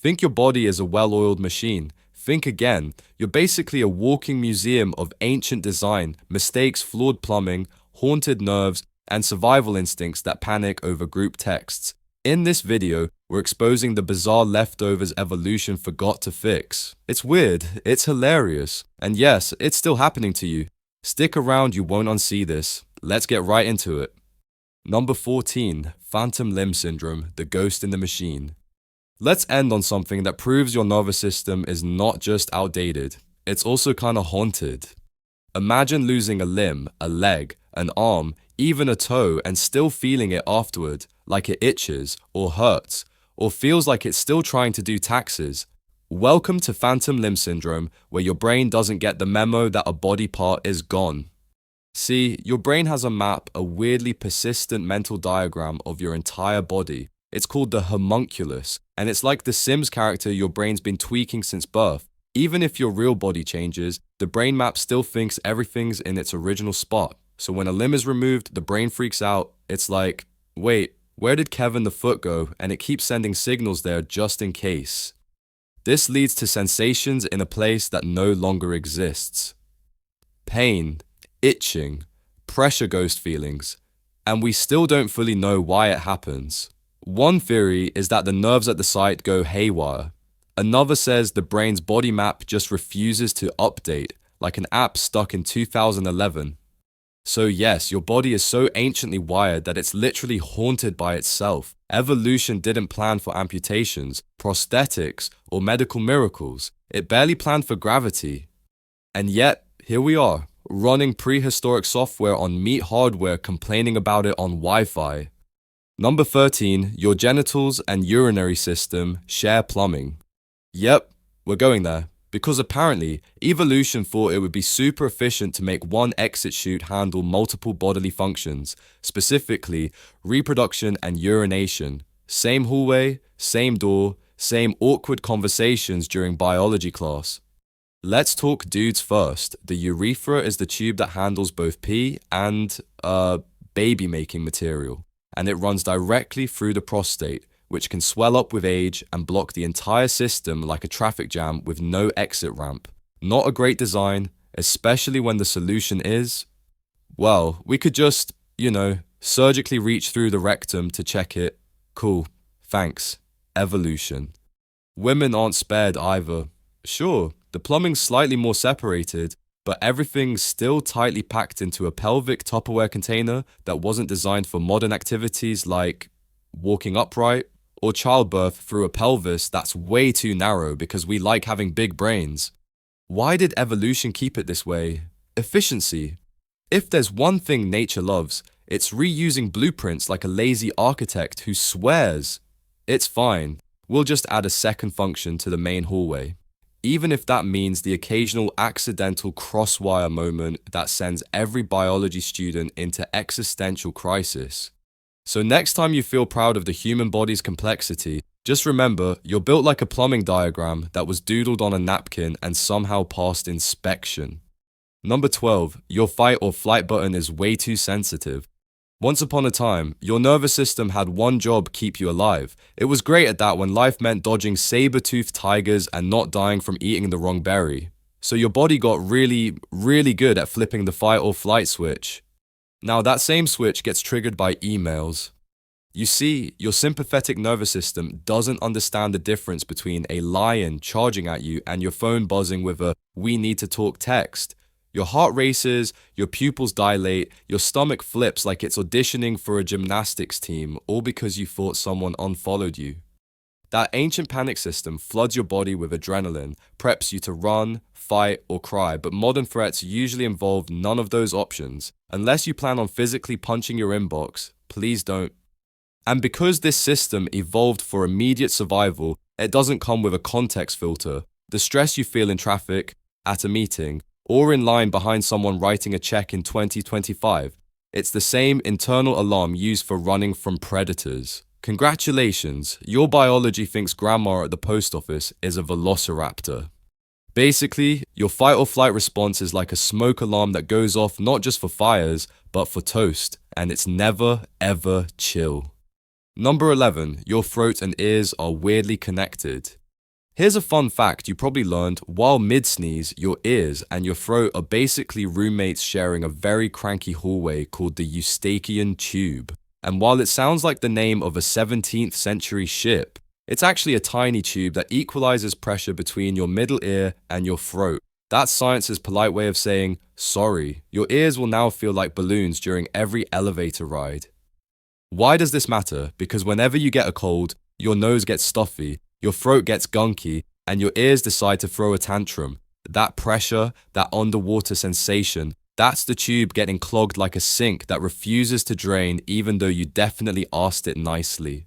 Think your body is a well-oiled machine. Think again. You're basically a walking museum of ancient design, mistakes, flawed plumbing, haunted nerves, and survival instincts that panic over group texts. In this video, we're exposing the bizarre leftovers evolution forgot to fix. It's weird, it's hilarious, and yes, it's still happening to you. Stick around, you won't unsee this. Let's get right into it. Number 14, Phantom Limb Syndrome, the ghost in the machine. Let's end on something that proves your nervous system is not just outdated, it's also kinda haunted. Imagine losing a limb, a leg, an arm, even a toe and still feeling it afterward, like it itches, or hurts, or feels like it's still trying to do taxes. Welcome to Phantom Limb Syndrome, where your brain doesn't get the memo that a body part is gone. See, your brain has a map, a weirdly persistent mental diagram of your entire body. It's called the homunculus, and it's like the Sims character your brain's been tweaking since birth. Even if your real body changes, the brain map still thinks everything's in its original spot. So when a limb is removed, the brain freaks out. It's like, wait, where did Kevin the foot go? And it keeps sending signals there just in case. This leads to sensations in a place that no longer exists. Pain, itching, pressure ghost feelings, and we still don't fully know why it happens. One theory is that the nerves at the site go haywire. Another says the brain's body map just refuses to update, like an app stuck in 2011. So yes, your body is so anciently wired that it's literally haunted by itself. Evolution didn't plan for amputations, prosthetics, or medical miracles. It barely planned for gravity. And yet, here we are, running prehistoric software on meat hardware, complaining about it on Wi-Fi. Number 13, your genitals and urinary system share plumbing. Yep, we're going there. Because apparently, evolution thought it would be super efficient to make one exit chute handle multiple bodily functions, specifically reproduction and urination. Same hallway, same door, same awkward conversations during biology class. Let's talk dudes first. The urethra is the tube that handles both pee and, baby-making material, and it runs directly through the prostate, which can swell up with age and block the entire system like a traffic jam with no exit ramp. Not a great design, especially when the solution is, well, we could just, surgically reach through the rectum to check it. Cool, thanks. Evolution. Women aren't spared either. Sure, the plumbing's slightly more separated, but everything's still tightly packed into a pelvic Tupperware container that wasn't designed for modern activities like walking upright, or childbirth through a pelvis that's way too narrow because we like having big brains. Why did evolution keep it this way? Efficiency. If there's one thing nature loves, it's reusing blueprints like a lazy architect who swears. It's fine, we'll just add a second function to the main hallway. Even if that means the occasional accidental crosswire moment that sends every biology student into existential crisis. So next time you feel proud of the human body's complexity, just remember you're built like a plumbing diagram that was doodled on a napkin and somehow passed inspection. Number 12, your fight or flight button is way too sensitive. Once upon a time, your nervous system had one job: keep you alive. It was great at that when life meant dodging saber-toothed tigers and not dying from eating the wrong berry. So your body got really, really good at flipping the fight or flight switch. Now that same switch gets triggered by emails. You see, your sympathetic nervous system doesn't understand the difference between a lion charging at you and your phone buzzing with a "we need to talk" text. Your heart races, your pupils dilate, your stomach flips like it's auditioning for a gymnastics team, all because you thought someone unfollowed you. That ancient panic system floods your body with adrenaline, preps you to run, fight, or cry, but modern threats usually involve none of those options. Unless you plan on physically punching your inbox, please don't. And because this system evolved for immediate survival, it doesn't come with a context filter. The stress you feel in traffic, at a meeting, or in line behind someone writing a check in 2025, it's the same internal alarm used for running from predators. Congratulations, your biology thinks grandma at the post office is a velociraptor. Basically, your fight or flight response is like a smoke alarm that goes off not just for fires, but for toast, and it's never, ever chill. Number 11, your throat and ears are weirdly connected. Here's a fun fact you probably learned: while mid-sneeze, your ears and your throat are basically roommates sharing a very cranky hallway called the Eustachian tube. And while it sounds like the name of a 17th century ship, it's actually a tiny tube that equalizes pressure between your middle ear and your throat. That's science's polite way of saying, sorry, your ears will now feel like balloons during every elevator ride. Why does this matter? Because whenever you get a cold, your nose gets stuffy, your throat gets gunky, and your ears decide to throw a tantrum. That pressure, that underwater sensation, that's the tube getting clogged like a sink that refuses to drain even though you definitely asked it nicely.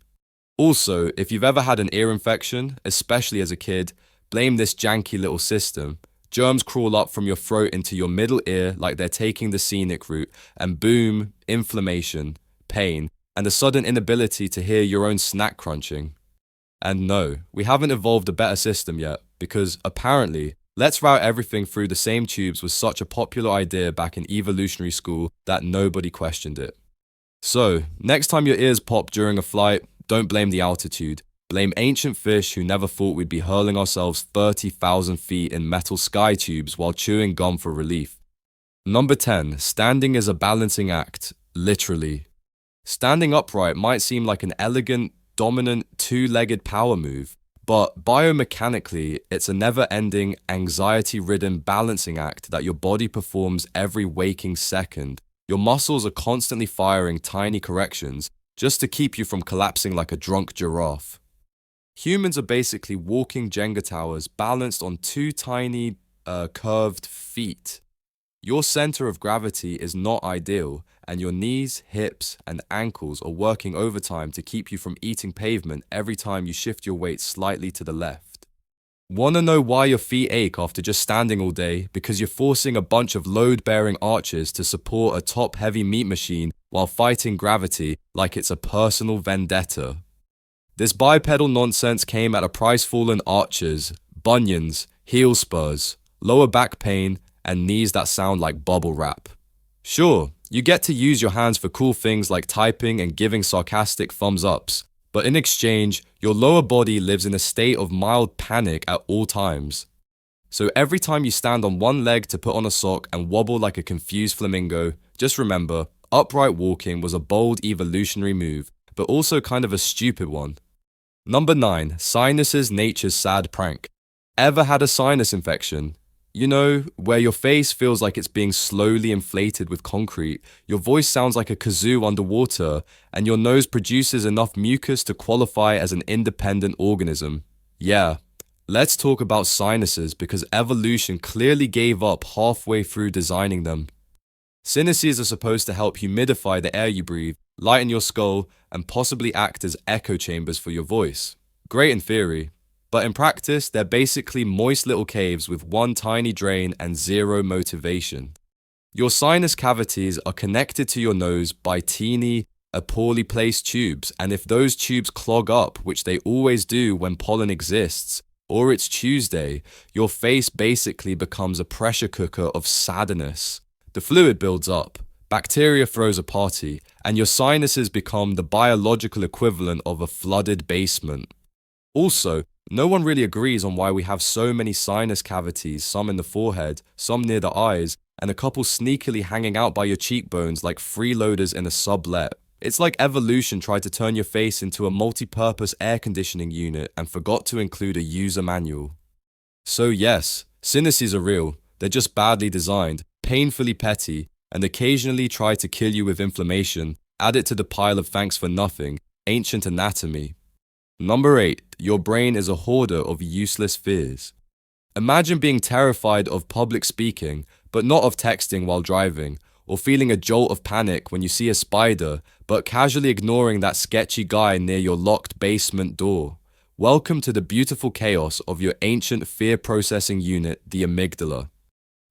Also, if you've ever had an ear infection, especially as a kid, blame this janky little system. Germs crawl up from your throat into your middle ear like they're taking the scenic route, and boom, inflammation, pain, and a sudden inability to hear your own snack crunching. And no, we haven't evolved a better system yet, because apparently, let's route everything through the same tubes was such a popular idea back in evolutionary school that nobody questioned it. So, next time your ears pop during a flight, don't blame the altitude. Blame ancient fish who never thought we'd be hurling ourselves 30,000 feet in metal sky tubes while chewing gum for relief. Number 10. Standing is a balancing act. Literally. Standing upright might seem like an elegant, dominant, two-legged power move, but biomechanically, it's a never-ending, anxiety-ridden balancing act that your body performs every waking second. Your muscles are constantly firing tiny corrections just to keep you from collapsing like a drunk giraffe. Humans are basically walking Jenga towers balanced on two tiny, curved feet. Your center of gravity is not ideal, and your knees, hips, and ankles are working overtime to keep you from eating pavement every time you shift your weight slightly to the left. Wanna know why your feet ache after just standing all day? Because you're forcing a bunch of load-bearing arches to support a top-heavy meat machine while fighting gravity like it's a personal vendetta. This bipedal nonsense came at a price fallen arches, bunions, heel spurs, lower back pain, and knees that sound like bubble wrap. Sure, you get to use your hands for cool things like typing and giving sarcastic thumbs ups, but in exchange, your lower body lives in a state of mild panic at all times. So every time you stand on one leg to put on a sock and wobble like a confused flamingo, just remember, upright walking was a bold evolutionary move, but also kind of a stupid one. Number 9. Sinuses, nature's sad prank. Ever had a sinus infection? You know, where your face feels like it's being slowly inflated with concrete, your voice sounds like a kazoo underwater, and your nose produces enough mucus to qualify as an independent organism. Yeah, let's talk about sinuses because evolution clearly gave up halfway through designing them. Sinuses are supposed to help humidify the air you breathe, lighten your skull, and possibly act as echo chambers for your voice. Great in theory. But in practice, they're basically moist little caves with one tiny drain and zero motivation. Your sinus cavities are connected to your nose by teeny, poorly placed tubes, and if those tubes clog up, which they always do when pollen exists, or it's Tuesday, your face basically becomes a pressure cooker of sadness. The fluid builds up, bacteria throws a party, and your sinuses become the biological equivalent of a flooded basement. Also, no one really agrees on why we have so many sinus cavities, some in the forehead, some near the eyes, and a couple sneakily hanging out by your cheekbones like freeloaders in a sublet. It's like evolution tried to turn your face into a multi-purpose air conditioning unit and forgot to include a user manual. So yes, sinuses are real, they're just badly designed, painfully petty, and occasionally try to kill you with inflammation. Add it to the pile of thanks for nothing, ancient anatomy. Number 8. Your brain is a hoarder of useless fears. Imagine being terrified of public speaking, but not of texting while driving, or feeling a jolt of panic when you see a spider, but casually ignoring that sketchy guy near your locked basement door. Welcome to the beautiful chaos of your ancient fear processing unit, the amygdala.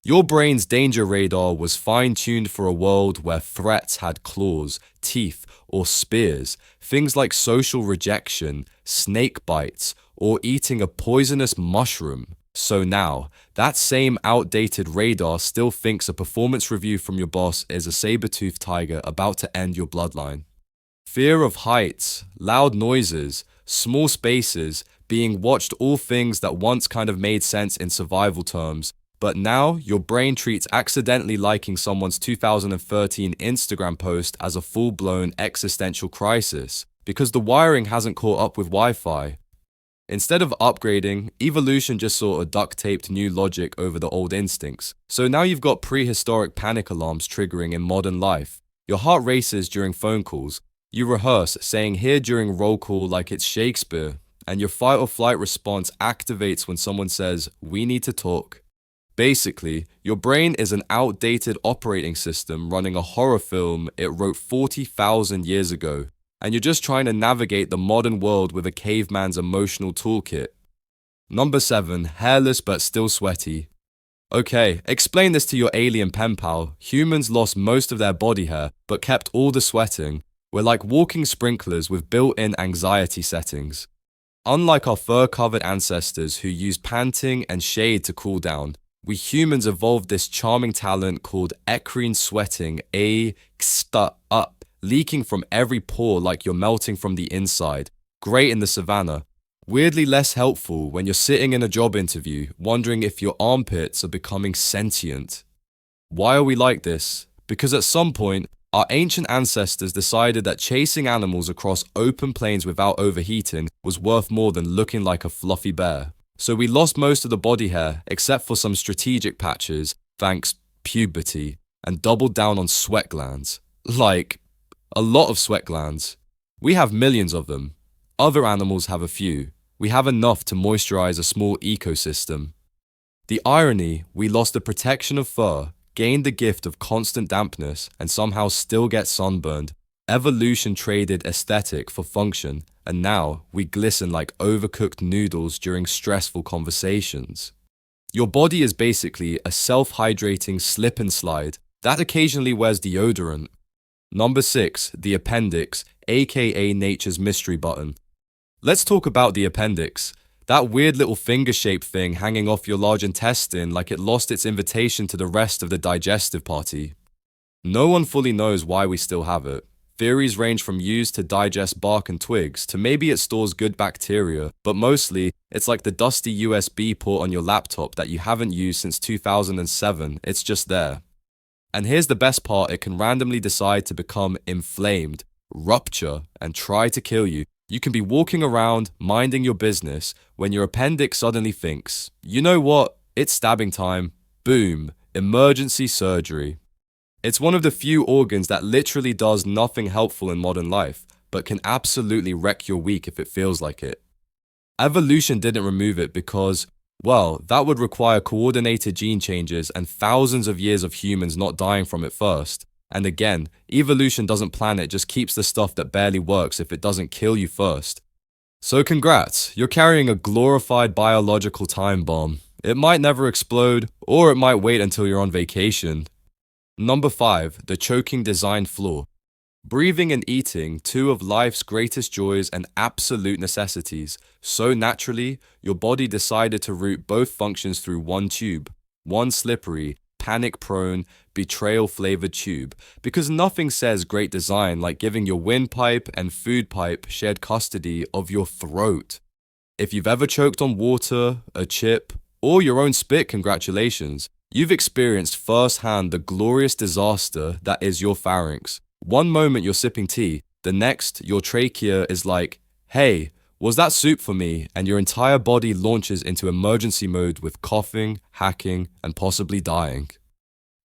Your brain's danger radar was fine-tuned for a world where threats had claws, teeth, or spears, things like social rejection, snake bites, or eating a poisonous mushroom. So now, that same outdated radar still thinks a performance review from your boss is a saber-toothed tiger about to end your bloodline. Fear of heights, loud noises, small spaces, being watched all things that once kind of made sense in survival terms. But now, your brain treats accidentally liking someone's 2013 Instagram post as a full-blown existential crisis, because the wiring hasn't caught up with Wi-Fi. Instead of upgrading, evolution just sort of duct-taped new logic over the old instincts. So now you've got prehistoric panic alarms triggering in modern life. Your heart races during phone calls. You rehearse, saying here during roll call like it's Shakespeare. And your fight or flight response activates when someone says, "We need to talk." Basically, your brain is an outdated operating system running a horror film it wrote 40,000 years ago, and you're just trying to navigate the modern world with a caveman's emotional toolkit. Number 7, hairless but still sweaty. Okay, explain this to your alien pen pal. Humans lost most of their body hair, but kept all the sweating. We're like walking sprinklers with built-in anxiety settings. Unlike our fur-covered ancestors who used panting and shade to cool down, we humans evolved this charming talent called eccrine sweating, up, leaking from every pore like you're melting from the inside. Great in the savannah. Weirdly less helpful when you're sitting in a job interview, wondering if your armpits are becoming sentient. Why are we like this? Because at some point, our ancient ancestors decided that chasing animals across open plains without overheating was worth more than looking like a fluffy bear. So we lost most of the body hair, except for some strategic patches, thanks puberty, and doubled down on sweat glands. Like, a lot of sweat glands. We have millions of them. Other animals have a few. We have enough to moisturize a small ecosystem. The irony, we lost the protection of fur, gained the gift of constant dampness, and somehow still get sunburned. Evolution traded aesthetic for function, and now we glisten like overcooked noodles during stressful conversations. Your body is basically a self-hydrating slip and slide that occasionally wears deodorant. Number 6, the appendix, aka nature's mystery button. Let's talk about the appendix. That weird little finger-shaped thing hanging off your large intestine like it lost its invitation to the rest of the digestive party. No one fully knows why we still have it. Theories range from used to digest bark and twigs to maybe it stores good bacteria, but mostly, it's like the dusty USB port on your laptop that you haven't used since 2007, it's just there. And here's the best part, it can randomly decide to become inflamed, rupture, and try to kill you. You can be walking around, minding your business, when your appendix suddenly thinks, you know what, it's stabbing time, boom, emergency surgery. It's one of the few organs that literally does nothing helpful in modern life, but can absolutely wreck your week if it feels like it. Evolution didn't remove it because, well, that would require coordinated gene changes and thousands of years of humans not dying from it first. And again, evolution doesn't plan it, just keeps the stuff that barely works if it doesn't kill you first. So congrats, you're carrying a glorified biological time bomb. It might never explode, or it might wait until you're on vacation. Number 5, the choking design flaw. Breathing and eating, two of life's greatest joys and absolute necessities. So naturally, your body decided to route both functions through one tube. One slippery, panic-prone, betrayal-flavored tube. Because nothing says great design like giving your windpipe and food pipe shared custody of your throat. If you've ever choked on water, a chip, or your own spit, congratulations. You've experienced firsthand the glorious disaster that is your pharynx. One moment you're sipping tea, the next your trachea is like, hey, was that soup for me? And your entire body launches into emergency mode with coughing, hacking, and possibly dying.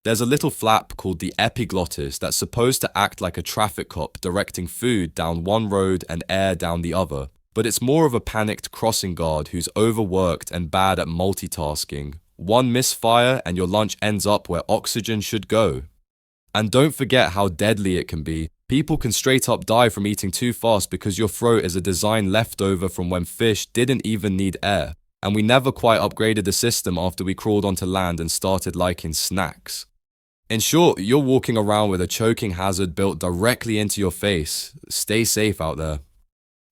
There's a little flap called the epiglottis that's supposed to act like a traffic cop directing food down one road and air down the other, but it's more of a panicked crossing guard who's overworked and bad at multitasking. One misfire and your lunch ends up where oxygen should go. And don't forget how deadly it can be. People can straight up die from eating too fast because your throat is a design leftover from when fish didn't even need air. And we never quite upgraded the system after we crawled onto land and started liking snacks. In short, you're walking around with a choking hazard built directly into your face. Stay safe out there.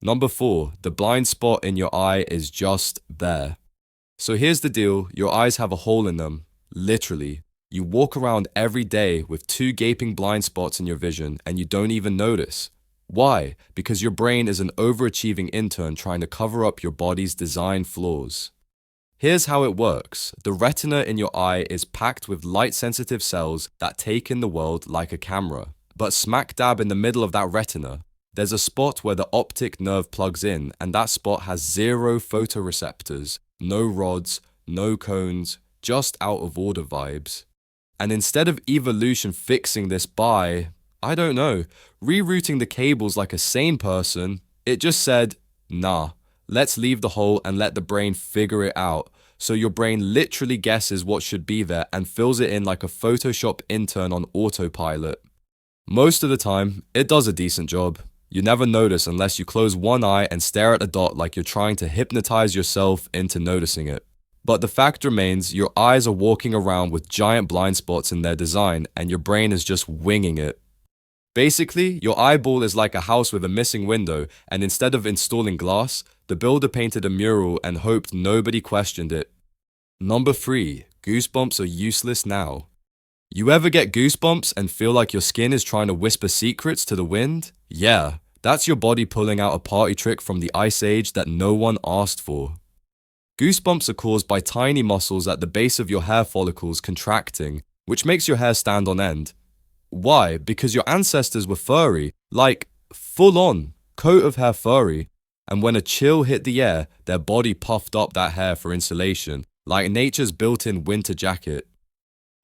Number 4, the blind spot in your eye is just there. So here's the deal, your eyes have a hole in them, literally. You walk around every day with 2 gaping blind spots in your vision and you don't even notice. Why? Because your brain is an overachieving intern trying to cover up your body's design flaws. Here's how it works. The retina in your eye is packed with light-sensitive cells that take in the world like a camera. But smack dab in the middle of that retina, there's a spot where the optic nerve plugs in, and that spot has 0 photoreceptors, no rods, no cones, just out of order vibes. And instead of evolution fixing this by, I don't know, rerouting the cables like a sane person, it just said, nah, let's leave the hole and let the brain figure it out. So your brain literally guesses what should be there and fills it in like a Photoshop intern on autopilot. Most of the time, it does a decent job. You never notice unless you close one eye and stare at a dot like you're trying to hypnotize yourself into noticing it. But the fact remains, your eyes are walking around with giant blind spots in their design and your brain is just winging it. Basically, your eyeball is like a house with a missing window, and instead of installing glass, the builder painted a mural and hoped nobody questioned it. Number 3. Goosebumps are useless now. You ever get goosebumps and feel like your skin is trying to whisper secrets to the wind? Yeah, that's your body pulling out a party trick from the Ice Age that no one asked for. Goosebumps are caused by tiny muscles at the base of your hair follicles contracting, which makes your hair stand on end. Why? Because your ancestors were furry, like full on, coat of hair furry, and when a chill hit the air, their body puffed up that hair for insulation, like nature's built-in winter jacket.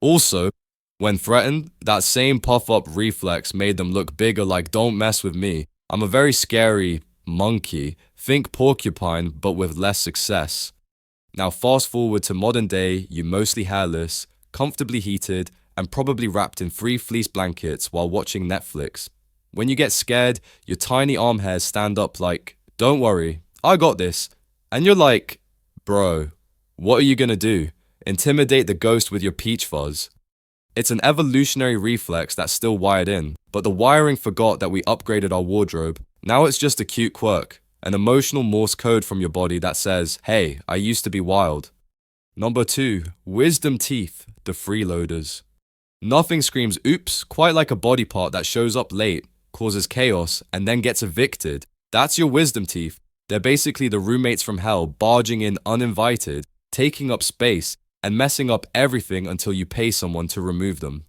Also, when threatened, that same puff-up reflex made them look bigger like don't mess with me. I'm a very scary monkey, think porcupine but with less success. Now fast forward to modern day, you mostly hairless, comfortably heated, and probably wrapped in 3 fleece blankets while watching Netflix. When you get scared, your tiny arm hairs stand up like, don't worry, I got this. And you're like, bro, what are you gonna do? Intimidate the ghost with your peach fuzz? It's an evolutionary reflex that's still wired in, but the wiring forgot that we upgraded our wardrobe. Now it's just a cute quirk, an emotional Morse code from your body that says, hey, I used to be wild. Number 2, wisdom teeth, the freeloaders. Nothing screams oops quite like a body part that shows up late, causes chaos, and then gets evicted. That's your wisdom teeth. They're basically the roommates from hell barging in uninvited, taking up space, and messing up everything until you pay someone to remove them.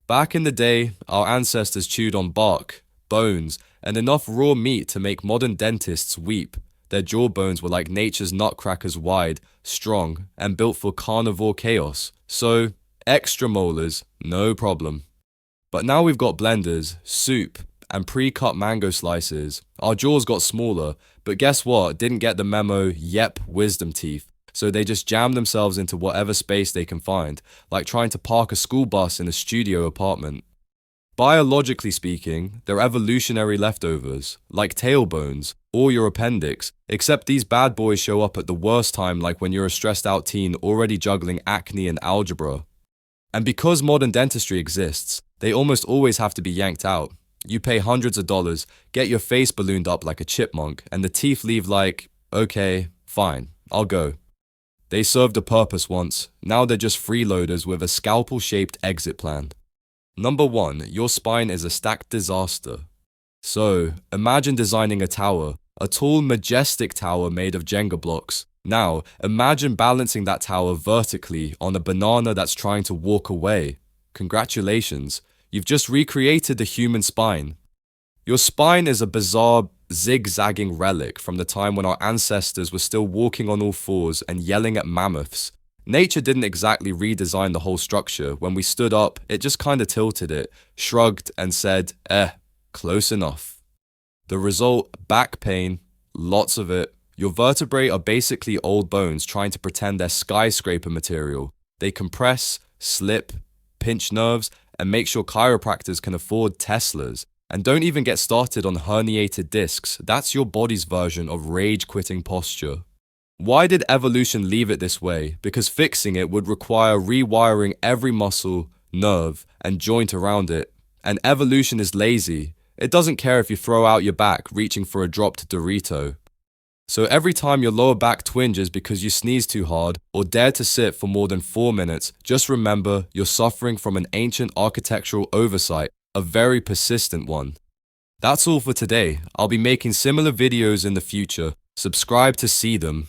Back in the day, our ancestors chewed on bark, bones, and enough raw meat to make modern dentists weep. Their jawbones were like nature's nutcrackers, wide, strong, and built for carnivore chaos. So, extra molars, no problem. But now we've got blenders, soup, and pre-cut mango slices. Our jaws got smaller, but guess what? Didn't get the memo, yep, wisdom teeth. So they just jam themselves into whatever space they can find, like trying to park a school bus in a studio apartment. Biologically speaking, they're evolutionary leftovers, like tailbones, or your appendix, except these bad boys show up at the worst time, like when you're a stressed out teen already juggling acne and algebra. And because modern dentistry exists, they almost always have to be yanked out. You pay hundreds of dollars, get your face ballooned up like a chipmunk, and the teeth leave like, okay, fine, I'll go. They served a purpose once, now they're just freeloaders with a scalpel-shaped exit plan. Number 1, your spine is a stacked disaster. So, imagine designing a tower, a tall, majestic tower made of Jenga blocks. Now, imagine balancing that tower vertically on a banana that's trying to walk away. Congratulations, you've just recreated the human spine. Your spine is a bizarre, zigzagging relic from the time when our ancestors were still walking on all fours and yelling at mammoths. Nature didn't exactly redesign the whole structure. When we stood up, it just kinda tilted it, shrugged and said, close enough. The result, back pain, lots of it. Your vertebrae are basically old bones trying to pretend they're skyscraper material. They compress, slip, pinch nerves, and make sure chiropractors can afford Teslas. And don't even get started on herniated discs. That's your body's version of rage-quitting posture. Why did evolution leave it this way? Because fixing it would require rewiring every muscle, nerve, and joint around it. And evolution is lazy. It doesn't care if you throw out your back reaching for a dropped Dorito. So every time your lower back twinges because you sneeze too hard or dare to sit for more than 4 minutes, just remember you're suffering from an ancient architectural oversight, a very persistent one. That's all for today. I'll be making similar videos in the future. Subscribe to see them.